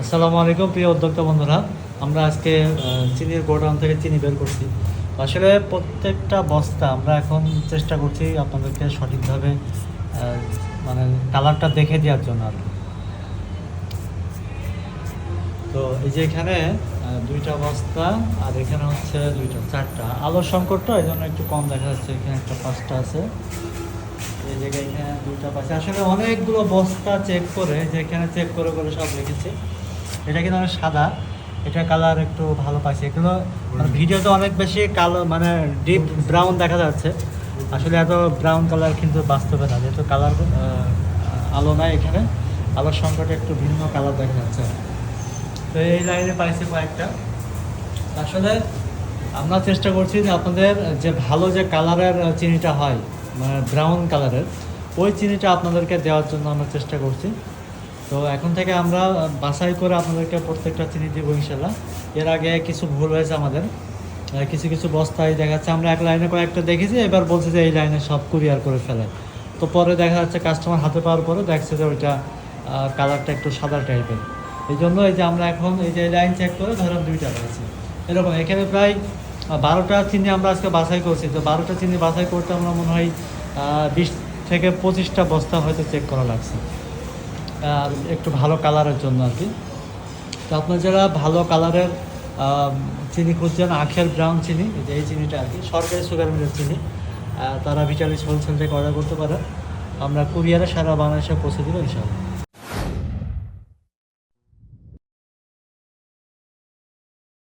আসসালামু আলাইকুম প্রিয় উদ্যোক্তা বন্ধুরা। আমরা আজকে চিনির গোডাউন থেকে চিনি বের করছি। আসলে প্রত্যেকটা বস্তা আমরা এখন চেষ্টা করছি আপনাদেরকে সঠিকভাবে মানে কালারটা দেখে দেওয়ার জন্য আর কি। তো এই যে এখানে দুইটা বস্তা আর এখানে হচ্ছে চারটা আলোর সংকটটা এই জন্য একটু কম দেখা যাচ্ছে। এখানে একটা পাঁচটা আছে, এই জায়গায় এখানে দুইটা পাশে। আসলে অনেকগুলো বস্তা চেক করে যে এখানে চেক করে করে সব রেখেছি। এটা কিন্তু অনেক সাদা, এটা কালার একটু ভালো পাইছে। এগুলো মানে ভিডিওতে অনেক বেশি কালো মানে ডিপ ব্রাউন দেখা যাচ্ছে, আসলে এত ব্রাউন কালার কিন্তু বাস্তবে না, যেহেতু কালার আলো নাই এখানে, আলোর সংকটে একটু ভিন্ন কালার দেখা যাচ্ছে। তো এই লাইনে পাইছে কয়েকটা। আসলে আমরা চেষ্টা করছি যে আপনাদের যে ভালো যে কালারের চিনিটা হয় মানে ব্রাউন কালারের, ওই চিনিটা আপনাদেরকে দেওয়ার জন্য আমরা চেষ্টা করছি। তো এখন থেকে আমরা বাছাই করে আপনাদেরকে প্রত্যেকটা চিনি দিব ইনশাল্লাহ। এর আগে কিছু ভুল হয়েছে আমাদের, কিছু কিছু বস্তায় দেখা যাচ্ছে আমরা এক লাইনে কয়েকটা দেখেছি, এবার বলছে যে এই লাইনে সব কুরিয়ার করে ফেলে। তো পরে দেখা যাচ্ছে কাস্টমার হাতে পাওয়ার পরে দেখছে যে ওইটা কালারটা একটু সাদা টাইপের। এই জন্য এই যে আমরা এখন এই যে লাইন চেক করে ধরেন দুইটা রয়েছে এরকম। এখানে প্রায় 12টা চিনি আমরা আজকে বাছাই করছি। তো 12টা চিনি বাছাই করতে আমরা মনে হয় 20 থেকে 25টা বস্তা হয়তো চেক করা লাগছে, আর একটু ভালো কালারের জন্য আর কি। তো আপনার যারা ভালো কালারের চিনি খুঁজছেন, আখের ব্রাউন চিনি, এই চিনিটা আর কি সরকারি সুগার মিলের চিনি, তারা ভিটালিস হোলসেল থেকে অর্ডার করতে পারে। আমরা কুরিয়ারে সারা বাংলাদেশে পৌঁছে দেবো ইনশাআল্লাহ।